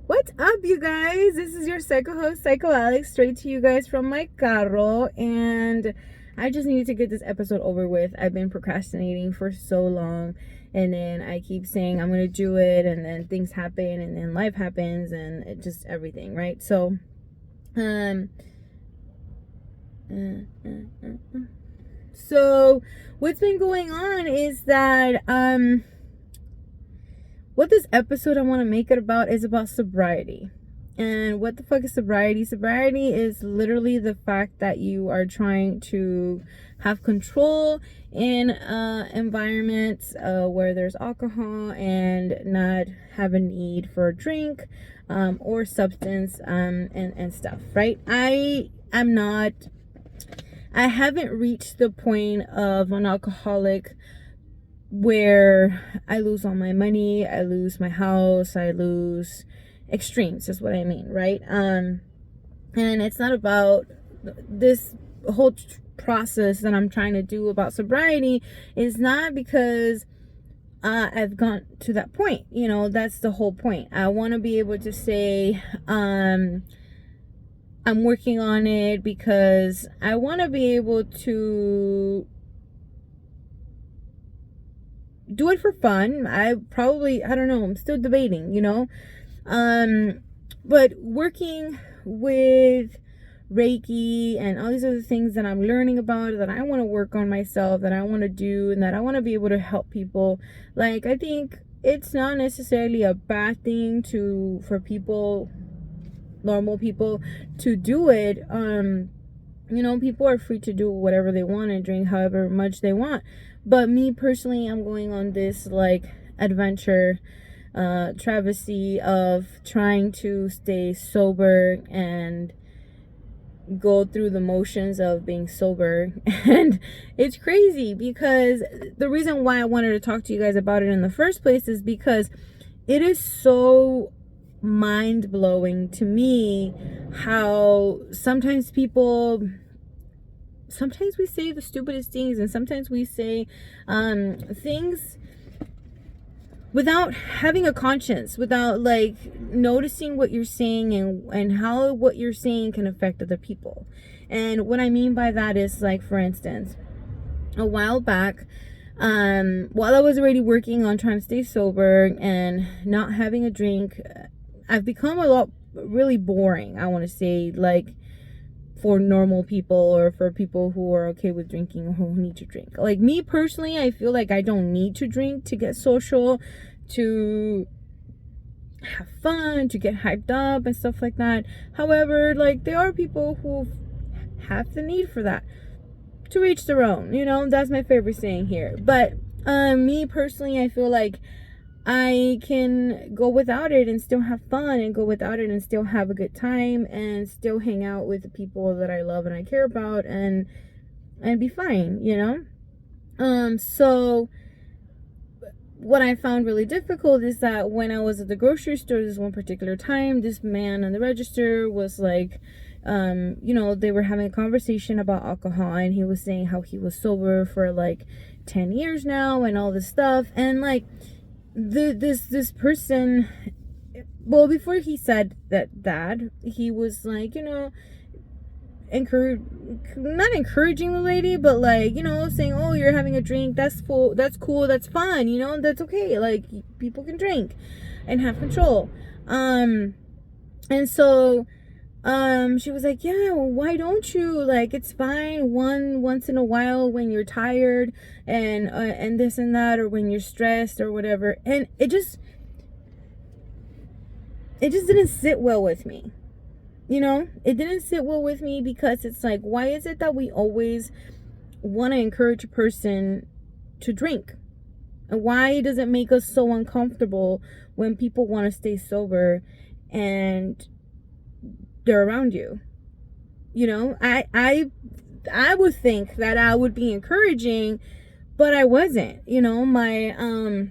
What's up, you guys? This is your psycho host, Psycho Alex, straight to you guys from my carro, and I just needed to get this episode over with. I've been procrastinating for so long, and then I keep saying I'm gonna do it, and then things happen, and then life happens, and it just everything, right? So, so what's been going on is that what this episode I want to make it about is about sobriety. And what the fuck is sobriety? Sobriety is literally the fact that you are trying to have control in environments where there's alcohol and not have a need for a drink or substance and stuff, right? I haven't reached the point of an alcoholic where I lose all my money, I lose my house, I lose extremes is what I mean, right? And it's not about this whole process that I'm trying to do about sobriety is not because I've gone to that point. You know, that's the whole point. I want to be able to say I'm working on it because I want to be able to do it for fun. I don't know, I'm still debating, you know. But working with Reiki and all these other things that I'm learning about, that I want to work on myself, that I want to do, and that I want to be able to help people. Like, I think it's not necessarily a bad thing for people, normal people, to do it. You know, people are free to do whatever they want and drink however much they want. But me personally, I'm going on this like adventure, travesty of trying to stay sober and go through the motions of being sober. And it's crazy because the reason why I wanted to talk to you guys about it in the first place is because it is so mind-blowing to me how sometimes we say the stupidest things, and sometimes we say things without having a conscience, without like noticing what you're saying and how what you're saying can affect other people. And what I mean by that is, like, for instance, a while back, while I was already working on trying to stay sober and not having a drink, I've become a lot really boring, I want to say, like, for normal people or for people who are okay with drinking or who need to drink. Like, me personally, I feel like I don't need to drink to get social, to have fun, to get hyped up and stuff like that. However, like, there are people who have the need for that. To each their own, you know, that's my favorite saying here. But me personally, I feel like I can go without it and still have fun, and go without it and still have a good time, and still hang out with the people that I love and I care about, and be fine, you know? So what I found really difficult is that when I was at the grocery store this one particular time, this man on the register was like, you know, they were having a conversation about alcohol, and he was saying how he was sober for like 10 years now and all this stuff. And like, this person, well, before he said that he was like, you know, not encouraging the lady, but like, you know, saying, oh, you're having a drink, that's cool, that's fine, you know, that's okay, like, people can drink and have control. And so she was like, yeah, well, why don't you, like, it's fine once in a while when you're tired and this and that, or when you're stressed or whatever. And it just didn't sit well with me, you know. It didn't sit well with me because it's like, why is it that we always want to encourage a person to drink? And why does it make us so uncomfortable when people want to stay sober and they're around you? You know, I would think that I would be encouraging, but I wasn't. You know, my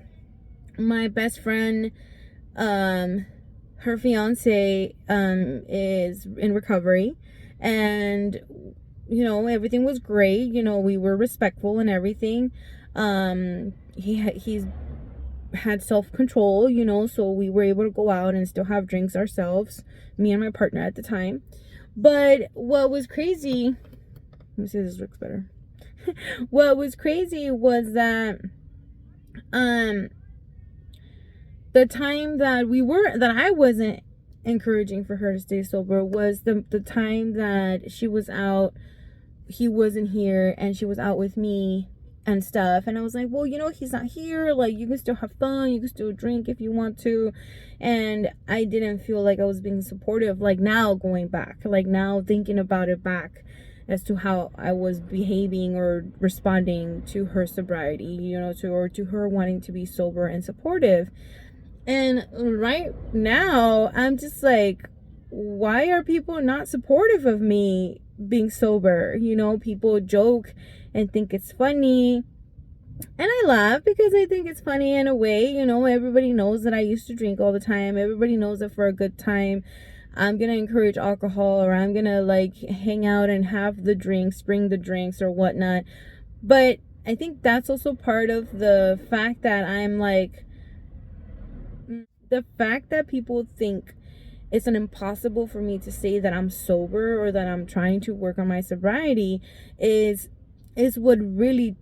best friend, her fiance is in recovery, and everything was great. We were respectful and everything. He's had self-control, so we were able to go out and still have drinks ourselves, me and my partner at the time. But what was crazy, let me see if this looks better. What was crazy was that the time that I wasn't encouraging for her to stay sober was the time that she was out, he wasn't here, and she was out with me and stuff. And I was like, well, he's not here, like, you can still have fun, you can still drink if you want to. And I didn't feel like I was being supportive, like, now going back, like, now thinking about it back as to how I was behaving or responding to her sobriety, to her wanting to be sober and supportive. And right now, I'm just like, why are people not supportive of me being sober? People joke and think it's funny. And I laugh because I think it's funny in a way. Everybody knows that I used to drink all the time. Everybody knows that for a good time, I'm going to encourage alcohol, or I'm going to like hang out and have the drinks, bring the drinks or whatnot. But I think that's also part of the fact that I'm like, the fact that people think it's an impossible for me to say that I'm sober or that I'm trying to work on my sobriety is what really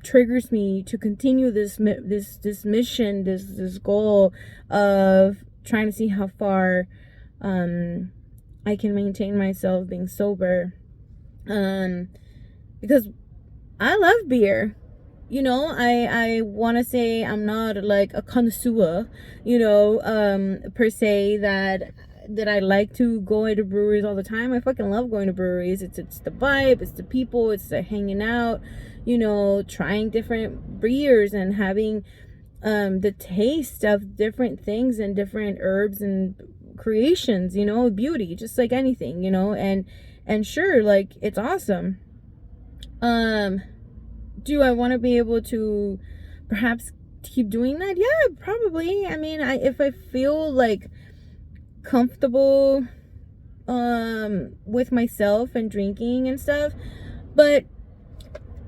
triggers me to continue this mission, this goal of trying to see how far I can maintain myself being sober, because I love beer. I want to say I'm not like a connoisseur, per se, that I like to go into breweries all the time. I fucking love going to breweries. It's the vibe, it's the people, it's the hanging out, trying different beers and having the taste of different things and different herbs and creations, beauty, just like anything, and sure, like, it's awesome. Do I want to be able to perhaps keep doing that? Yeah, probably. I mean, if I feel like comfortable with myself and drinking and stuff. But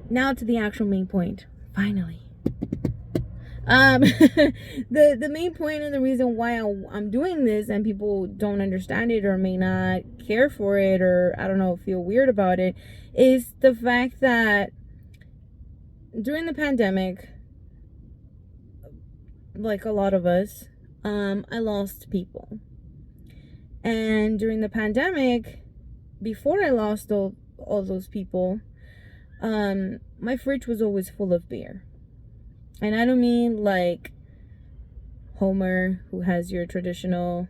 now to the actual main point. Finally. The main point and the reason why I'm doing this and people don't understand it or may not care for it, or I don't know, feel weird about it, is the fact that during the pandemic, like a lot of us, I lost people. And during the pandemic, before I lost all those people, my fridge was always full of beer. And I don't mean like Homer, who has your traditional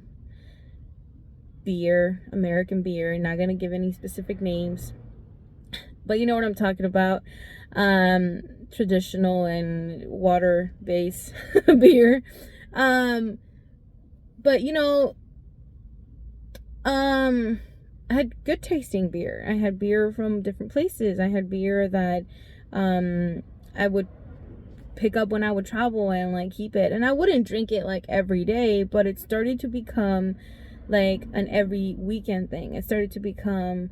beer, American beer. Not gonna give any specific names, but you know what I'm talking about. Traditional and water-based beer. But I had good tasting beer. I had beer from different places. I had beer that I would pick up when I would travel and like keep it. And I wouldn't drink it like every day, but it started to become like an every weekend thing. It started to become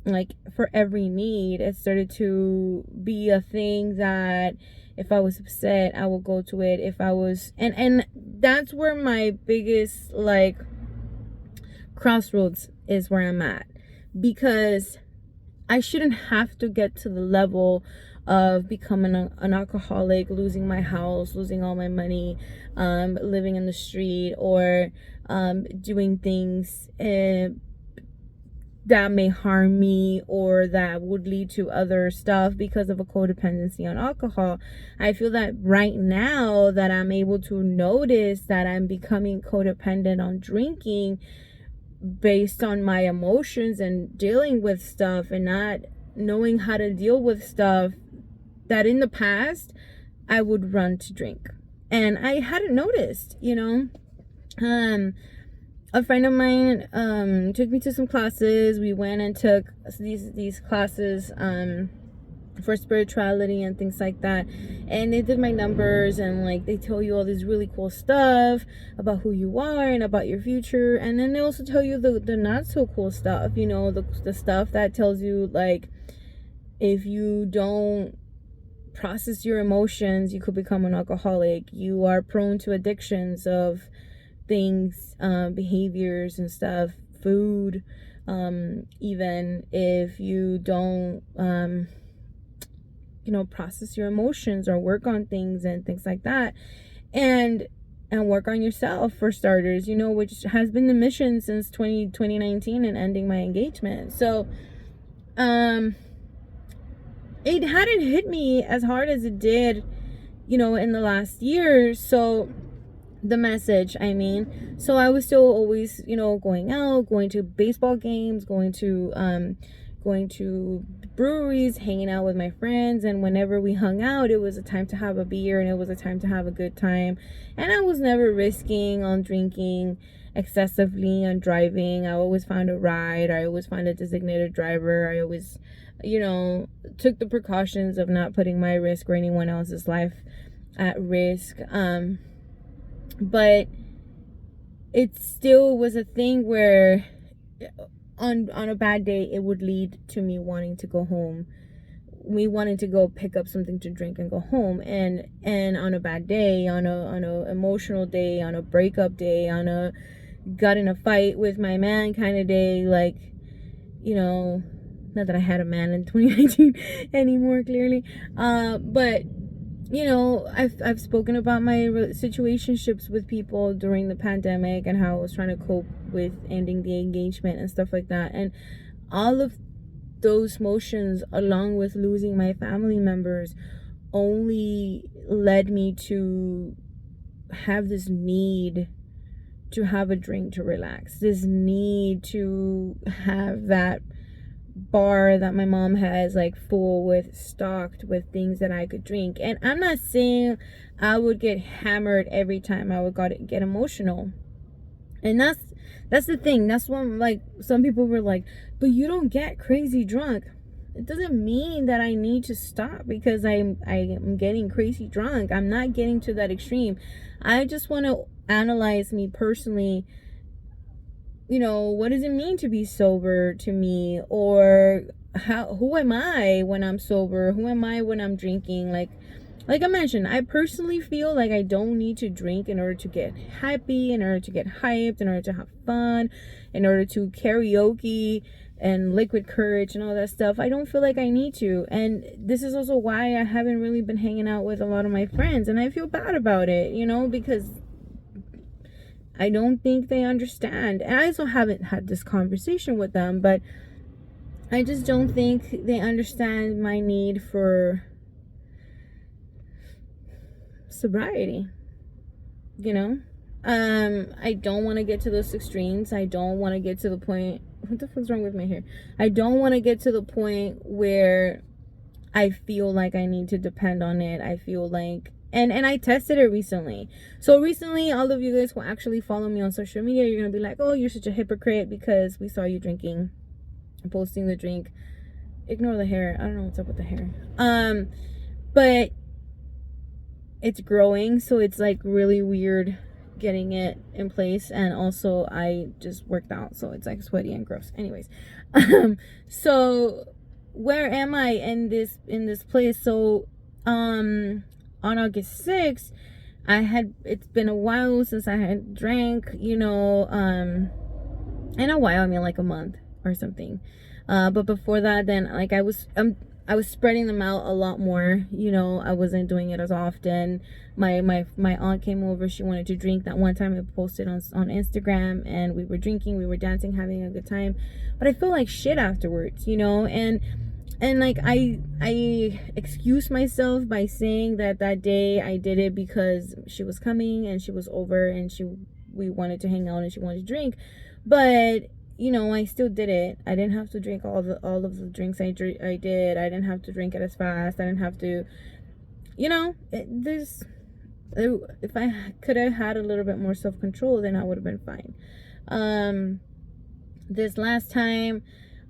like for every need. It started to be a thing that if I was upset, I would go to it. If I was, and that's where my biggest like crossroads is, where I'm at, because I shouldn't have to get to the level of becoming an alcoholic, losing my house, losing all my money, living in the street, or doing things that may harm me or that would lead to other stuff because of a codependency on alcohol. I feel that right now that I'm able to notice that I'm becoming codependent on drinking based on my emotions and dealing with stuff and not knowing how to deal with stuff, that in the past I would run to drink and I hadn't noticed. A friend of mine took me to some classes. We went and took these classes for spirituality and things like that. and they did my numbers, and like they tell you all this really cool stuff about who you are and about your future, and then they also tell you the not so cool stuff, you know, the stuff that tells you like if you don't process your emotions, you could become an alcoholic. You are prone to addictions of things, behaviors and stuff, food, even if you don't process your emotions or work on things and things like that, and work on yourself for starters, which has been the mission since 2019 and ending my engagement. So it hadn't hit me as hard as it did, in the last year. So the message, so I was still always, going out, going to baseball games, going to breweries, hanging out with my friends, and whenever we hung out, it was a time to have a beer and it was a time to have a good time. And I was never risking on drinking excessively, on driving. I always found a ride. I always found a designated driver. I always, took the precautions of not putting my risk or anyone else's life at risk. But it still was a thing where on a bad day, it would lead to me wanting to go home. Me wanting to go pick up something to drink and go home. And on a bad day, on a emotional day, on a breakup day, on a got in a fight with my man kind of day, like, not that I had a man in 2019 anymore, clearly. But I've spoken about my situationships with people during the pandemic and how I was trying to cope with ending the engagement and stuff like that. And all of those motions, along with losing my family members, only led me to have this need to have a drink to relax, this need to have that bar that my mom has like stocked with things that I could drink. And I'm not saying I would get hammered every time I would get emotional. And that's the thing. That's when, like, some people were like, but you don't get crazy drunk. It doesn't mean that I need to stop because I am getting crazy drunk. I'm not getting to that extreme. I just want to analyze me personally. What does it mean to be sober to me? Or who am I when I'm sober? Who am I when I'm drinking? Like I mentioned, I personally feel like I don't need to drink in order to get happy, in order to get hyped, in order to have fun, in order to karaoke and liquid courage and all that stuff. I don't feel like I need to. And this is also why I haven't really been hanging out with a lot of my friends. And I feel bad about it, because I don't think they understand. And I also haven't had this conversation with them, but I just don't think they understand my need for sobriety. I don't want to get to those extremes. I don't want to get to the point, what the fuck's wrong with my hair? I don't want to get to the point where I feel like I need to depend on it. I feel like and I tested it recently. So recently, all of you guys who actually follow me on social media, you're gonna be like, oh, you're such a hypocrite because we saw you drinking, posting the drink. Ignore the hair. I don't know what's up with the hair. But it's growing, so it's like really weird getting it in place. And also I just worked out, so it's like sweaty and gross. Anyways, so where am I in this place? So on August 6th, it's been a while since I had drank, in a while, I mean like a month or something. But before that, then like I was spreading them out a lot more. I wasn't doing it as often. My aunt came over. She wanted to drink. That one time I posted on Instagram, and we were drinking, we were dancing, having a good time. But I feel like shit afterwards, and like I excused myself by saying that day I did it because she was coming and she was over and we wanted to hang out and she wanted to drink. But I still did it. I didn't have to drink all of the drinks I did. I didn't have to drink it as fast. I didn't have to, if I could have had a little bit more self-control, then I would have been fine. This last time,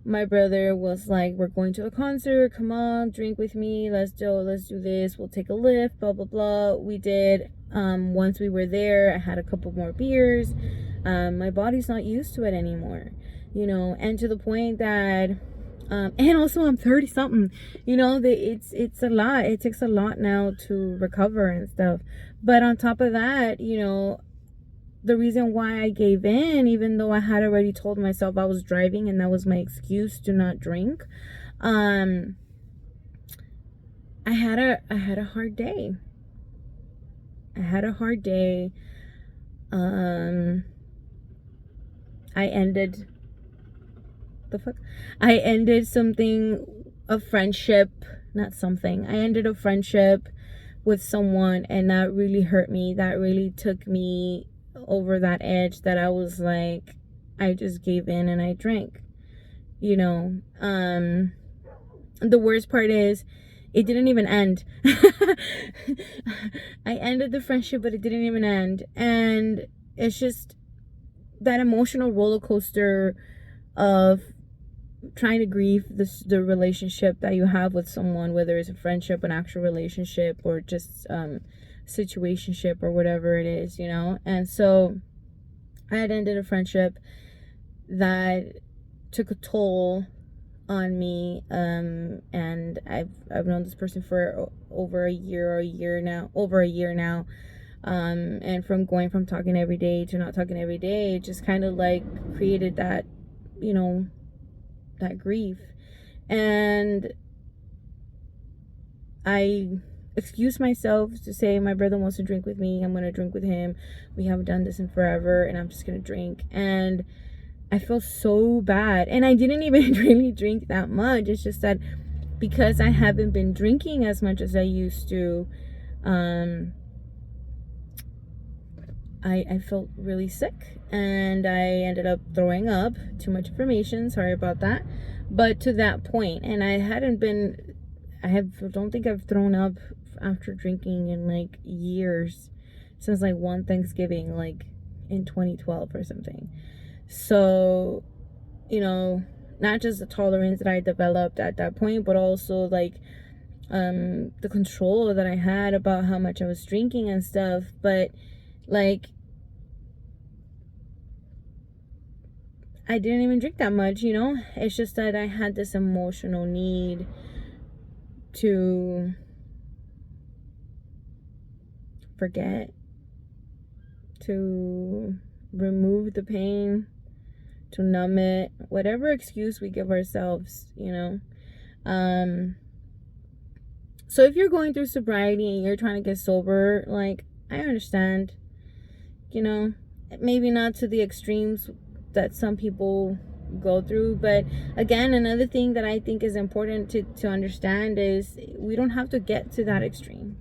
my brother was like, we're going to a concert, come on, drink with me, let's do this, we'll take a lift, blah blah blah. We did. Once we were there, I had a couple more beers. My body's not used to it anymore, and to the point that and also I'm 30 something, it's a lot. It takes a lot now to recover and stuff. But on top of that, the reason why I gave in, even though I had already told myself I was driving and that was my excuse to not drink, I had a hard day. I ended I ended a friendship, not something. I ended a friendship with someone, and that really hurt me. That really took me over that edge, that I was like, I just gave in and I drank. The worst part is, it didn't even end. I ended the friendship, but it didn't even end. And it's just that emotional roller coaster of trying to grieve the relationship that you have with someone, whether it's a friendship, an actual relationship, or just situationship, or whatever it is, And so I had ended a friendship that took a toll on me, and I've known this person for over a year now, and from talking every day to not talking every day, it just kind of like created that, that grief. And I excused myself to say, my brother wants to drink with me, I'm going to drink with him, we haven't done this in forever, and I'm just going to drink. And I feel so bad, and I didn't even really drink that much. It's just that because I haven't been drinking as much as I used to, I felt really sick, and I ended up throwing up. Too much information, sorry about that. But to that point, and don't think I've thrown up after drinking in like years, since like one Thanksgiving, like in 2012 or something. So, not just the tolerance that I developed at that point, but also like the control that I had about how much I was drinking and stuff. But like, I didn't even drink that much, It's just that I had this emotional need to forget, to remove the pain, to numb it, whatever excuse we give ourselves, So if you're going through sobriety and you're trying to get sober, like, I understand, maybe not to the extremes that some people go through. But again, another thing that I think is important to understand is we don't have to get to that extreme,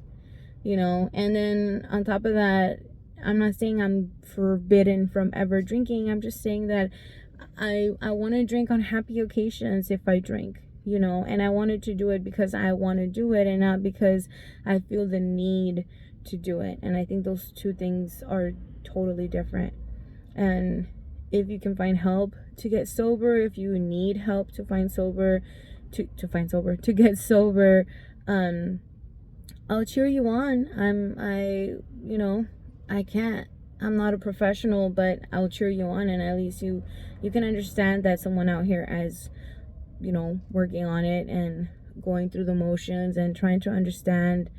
And then on top of that, I'm not saying I'm forbidden from ever drinking. I'm just saying that I want to drink on happy occasions if I drink, and I wanted to do it because I want to do it, and not because I feel the need to do it. And I think those two things are totally different. And if you can find help to get sober, if you need help to get sober, I'll cheer you on. I'm not a professional, but I'll cheer you on, and at least you can understand that someone out here is, working on it and going through the motions and trying to understand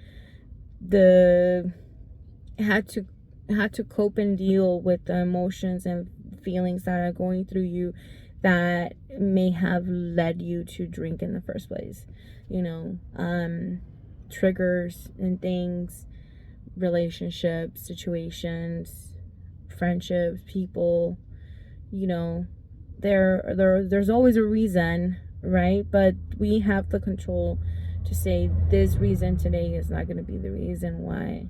how to cope and deal with the emotions and feelings that are going through you that may have led you to drink in the first place. Triggers and things, relationships, situations, friendships, people, there's always a reason, right? But we have the control to say, this reason today is not going to be the reason why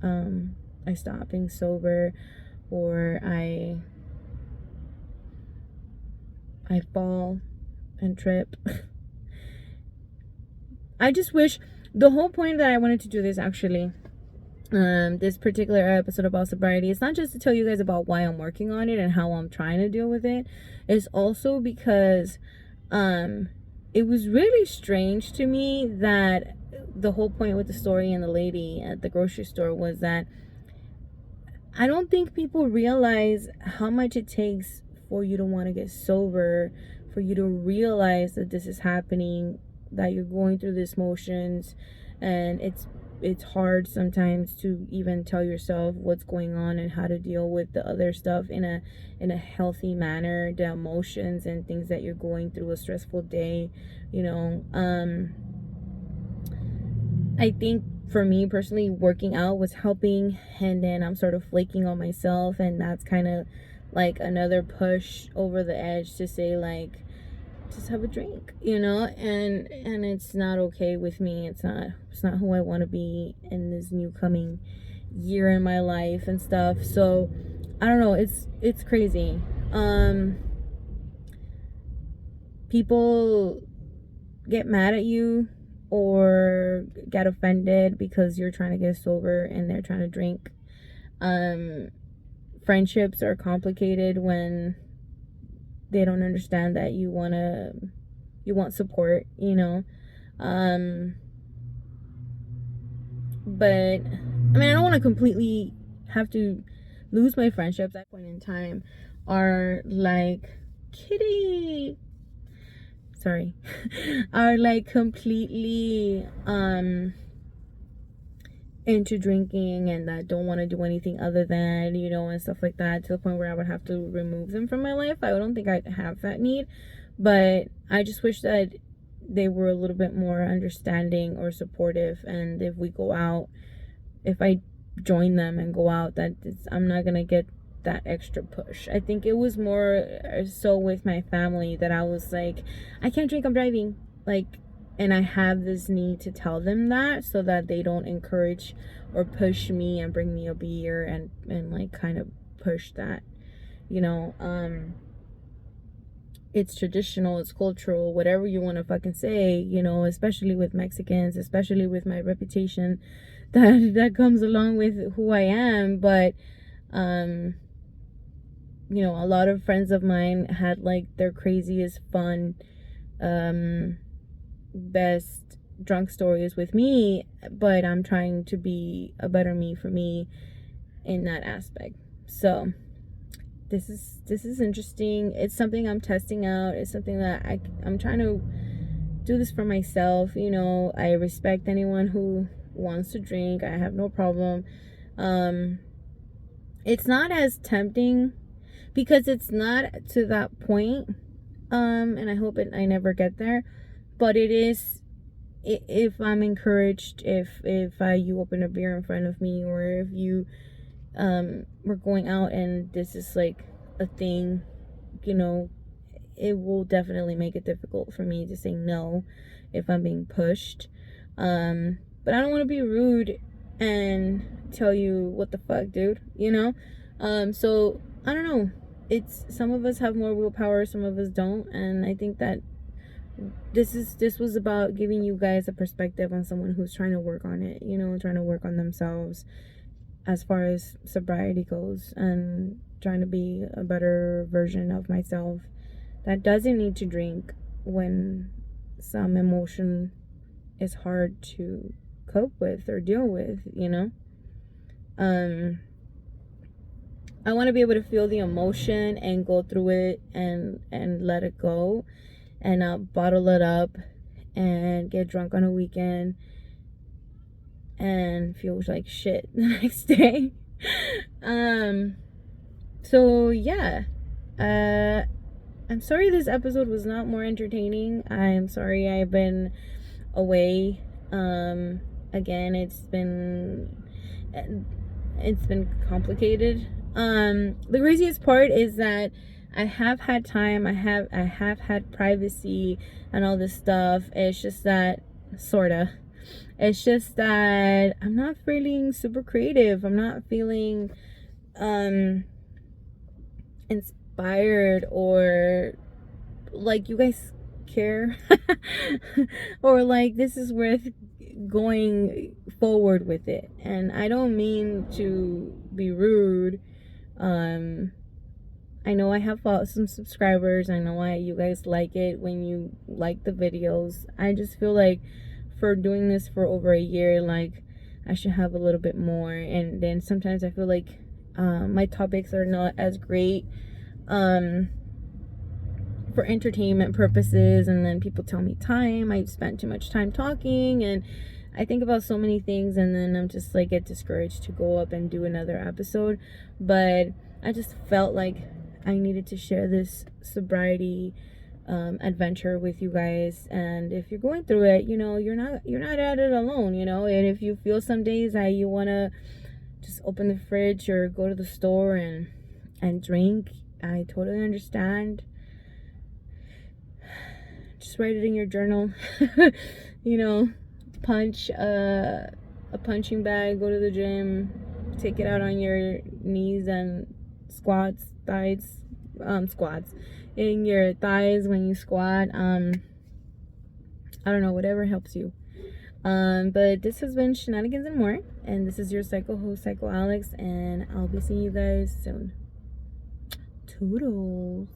I stop being sober, or I fall and trip. I just wish, the whole point that I wanted to do this, actually, this particular episode about sobriety, it's not just to tell you guys about why I'm working on it and how I'm trying to deal with it. It's also because It was really strange to me that the whole point with the story and the lady at the grocery store was that I don't think people realize how much it takes for you to want to get sober, for you to realize that this is happening, that you're going through these motions, and it's hard sometimes to even tell yourself what's going on and how to deal with the other stuff in a healthy manner, the emotions and things that you're going through, a stressful day, you know. I think for me personally, working out was helping, and then I'm sort of flaking on myself, and that's kind of like another push over the edge to say, like, just have a drink, you know. And it's not okay with me. It's not who I want to be in this new coming year in my life and stuff. So I don't know, it's crazy. People get mad at you or get offended because you're trying to get sober and they're trying to drink. Friendships are complicated when they don't understand that you want support, you know. But I mean, I don't want to completely have to lose my friendships at that point in time, are like kitty sorry are like completely into drinking and that don't want to do anything other than, you know, and stuff like that, to the point where I would have to remove them from my life. I don't think I'd have that need, but I just wish that they were a little bit more understanding or supportive. And if we go out, if I join them and go out, I'm not gonna get that extra push. I think it was more so with my family that I was like, I can't drink, I'm driving, like, and I have this need to tell them that so that they don't encourage or push me and bring me a beer and like kind of push that, you know. It's traditional, it's cultural, whatever you want to fucking say, you know, especially with Mexicans, especially with my reputation that comes along with who I am. But you know, a lot of friends of mine had like their craziest fun best drunk stories with me, but I'm trying to be a better me for me in that aspect. So this is interesting. It's something I'm testing out. It's something that I'm trying to do this for myself, you know. I respect anyone who wants to drink. I have no problem. It's not as tempting because it's not to that point, and I hope I never get there. But it is, if I'm encouraged, if you open a beer in front of me, or if you we're going out and this is like a thing, you know, it will definitely make it difficult for me to say no if I'm being pushed. But I don't want to be rude and tell you what the fuck, dude, you know. So I don't know. It's, some of us have more willpower, some of us don't, and I think that this was about giving you guys a perspective on someone who's trying to work on it, you know, trying to work on themselves as far as sobriety goes, and trying to be a better version of myself that doesn't need to drink when some emotion is hard to cope with or deal with, you know. I want to be able to feel the emotion and go through it and let it go, and not bottle it up and get drunk on a weekend and feel like shit the next day. So yeah, I'm sorry this episode was not more entertaining. I'm sorry I've been away. Again, it's been complicated. The craziest part is that I have had time, I have had privacy and all this stuff. It's just that, sorta, it's just that I'm not feeling super creative. I'm not feeling inspired, or like you guys care or like this is worth going forward with it. And I don't mean to be rude, I know I have some subscribers. I know you guys like it when you like the videos. I just feel like for doing this for over a year, like I should have a little bit more. And then sometimes I feel like my topics are not as great for entertainment purposes, and then people tell me I spent too much time talking, and I think about so many things, and then I'm just like get discouraged to go up and do another episode. But I just felt like I needed to share this sobriety adventure with you guys. And if you're going through it, you're not at it alone, and if you feel some days that you want to just open the fridge or go to the store and drink, I totally understand. Just write it in your journal. Punch a punching bag, go to the gym, take it out on your knees and squats in your thighs when you squat. I don't know, whatever helps you. But this has been Shenanigans and More, and this is your psycho host, Psycho Alex, and I'll be seeing you guys soon. Toodles.